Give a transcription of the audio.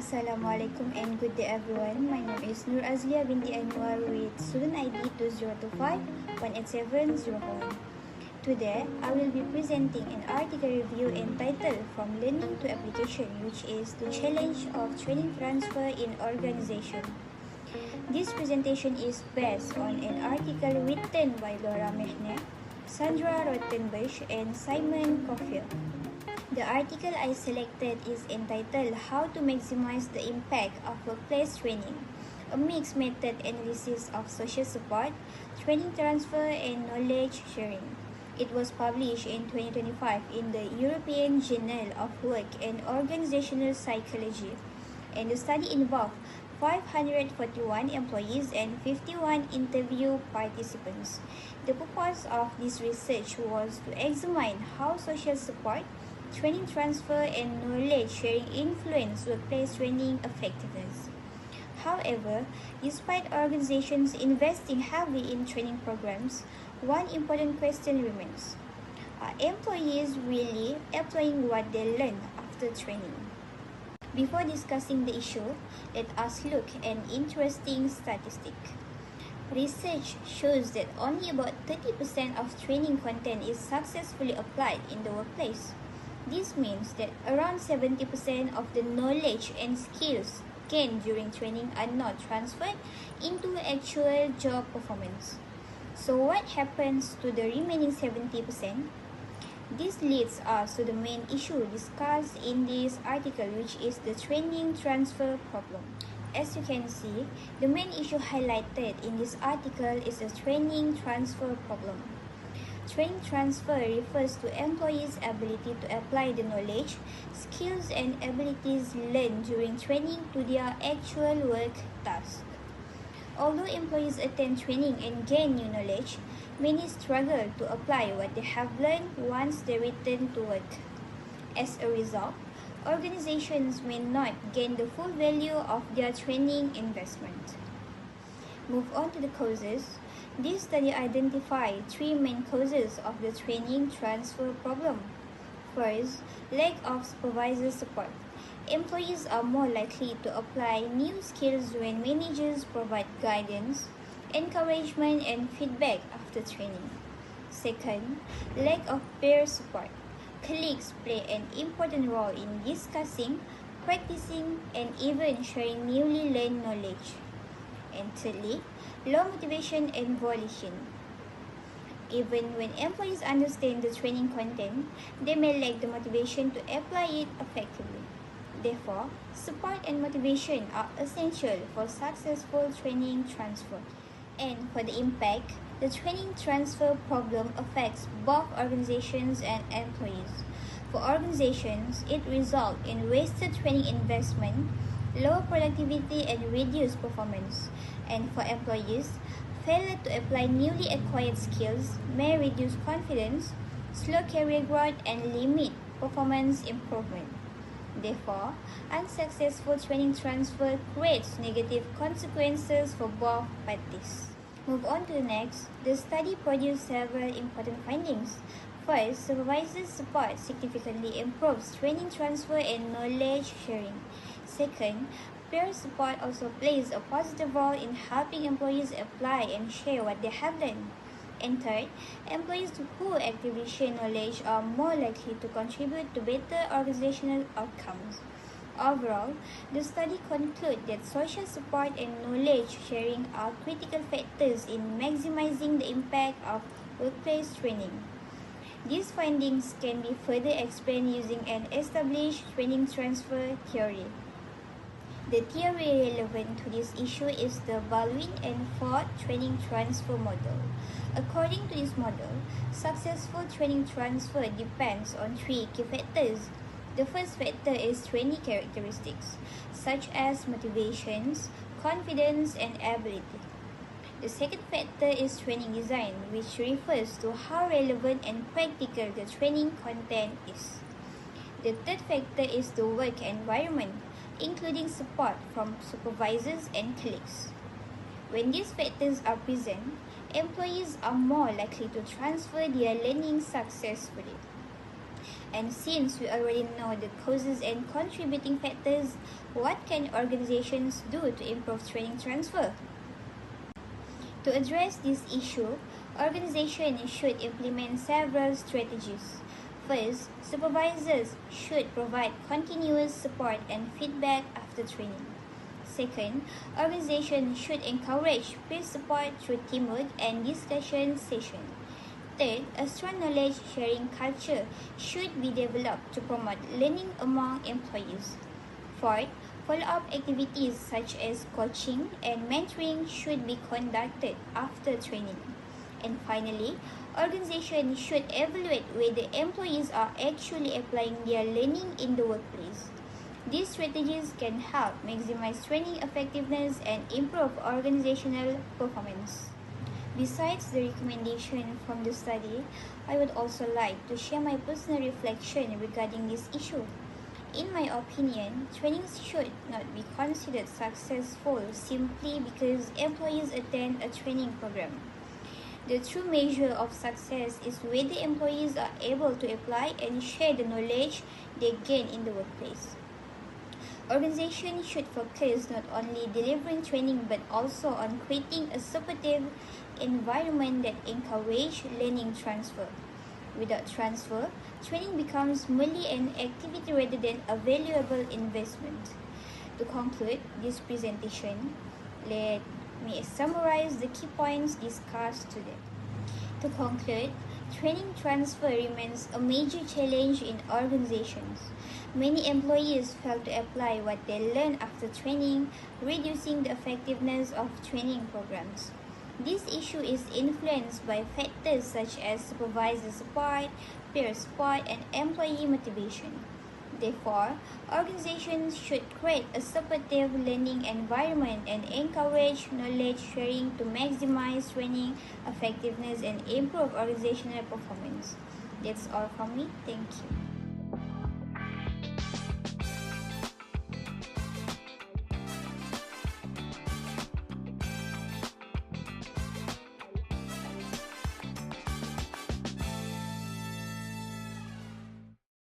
Assalamualaikum and good day everyone. My name is Nur Azlia binti Anwar with student ID 2025-18701. Today, I will be presenting an article review entitled From Learning to Application, which is the challenge of training transfer in organization. This presentation is based on an article written by Laura Mehne, Sandra Rottenbush, and Simon Coffield. The article I selected is entitled How to Maximize the Impact of Workplace Training, a mixed method analysis of social support, training transfer, and knowledge sharing. It was published in 2025 in the European Journal of Work and Organizational Psychology, and the study involved 541 employees and 51 interview participants. The purpose of this research was to examine how social support, training transfer, and knowledge sharing influence workplace training effectiveness. However, despite organizations investing heavily in training programs, one important question remains. Are employees really applying what they learn after training? Before discussing the issue, let us look at an interesting statistic. Research shows that only about 30% of training content is successfully applied in the workplace. This means that around 70% of the knowledge and skills gained during training are not transferred into actual job performance. So what happens to the remaining 70%? This leads us to the main issue discussed in this article, which is the training transfer problem. As you can see, the main issue highlighted in this article is the training transfer problem. Training transfer refers to employees' ability to apply the knowledge, skills, and abilities learned during training to their actual work task. Although employees attend training and gain new knowledge, many struggle to apply what they have learned once they return to work. As a result, organizations may not gain the full value of their training investment. Move on to the causes. This study identified three main causes of the training transfer problem. First, lack of supervisor support. Employees are more likely to apply new skills when managers provide guidance, encouragement, and feedback after training. Second, lack of peer support. Colleagues play an important role in discussing, practicing, and even sharing newly learned knowledge. And thirdly, low motivation and volition. Even when employees understand the training content, they may lack the motivation to apply it effectively. Therefore, support and motivation are essential for successful training transfer. And for the impact, the training transfer problem affects both organizations and employees. For organizations, it results in wasted training investment, low productivity, and reduced performance. And for employees, failure to apply newly acquired skills may reduce confidence, slow career growth, and limit performance improvement. Therefore, unsuccessful training transfer creates negative consequences for both parties. Move on to the next. The study produced several important findings. First, supervisor support significantly improves training transfer and knowledge sharing. Second, peer support also plays a positive role in helping employees apply and share what they have learned. And third, employees who actively share knowledge are more likely to contribute to better organizational outcomes. Overall, the study concludes that social support and knowledge sharing are critical factors in maximizing the impact of workplace training. These findings can be further explained using an established training transfer theory. The theory relevant to this issue is the Baldwin and Ford training transfer model. According to this model, successful training transfer depends on three key factors. The first factor is trainee characteristics, such as motivations, confidence, and ability. The second factor is training design, which refers to how relevant and practical the training content is. The third factor is the work environment, including support from supervisors and colleagues. When these factors are present, employees are more likely to transfer their learning successfully. And since we already know the causes and contributing factors, what can organizations do to improve training transfer? To address this issue, organizations should implement several strategies. First, supervisors should provide continuous support and feedback after training. Second, organizations should encourage peer support through teamwork and discussion sessions. Third, a strong knowledge sharing culture should be developed to promote learning among employees. Fourth, follow-up activities such as coaching and mentoring should be conducted after training. And finally, organizations should evaluate whether employees are actually applying their learning in the workplace. These strategies can help maximize training effectiveness and improve organizational performance. Besides the recommendation from the study, I would also like to share my personal reflection regarding this issue. In my opinion, trainings should not be considered successful simply because employees attend a training program. The true measure of success is whether employees are able to apply and share the knowledge they gain in the workplace. Organizations should focus not only delivering training but also on creating a supportive environment that encourages learning transfer. Without transfer, training becomes merely an activity rather than a valuable investment. To conclude this presentation, let me summarize the key points discussed today. To conclude, training transfer remains a major challenge in organizations. Many employees fail to apply what they learn after training, reducing the effectiveness of training programs. This issue is influenced by factors such as supervisor support, peer support, and employee motivation. Therefore, organizations should create a supportive learning environment and encourage knowledge sharing to maximize training effectiveness and improve organizational performance. That's all from me. Thank you.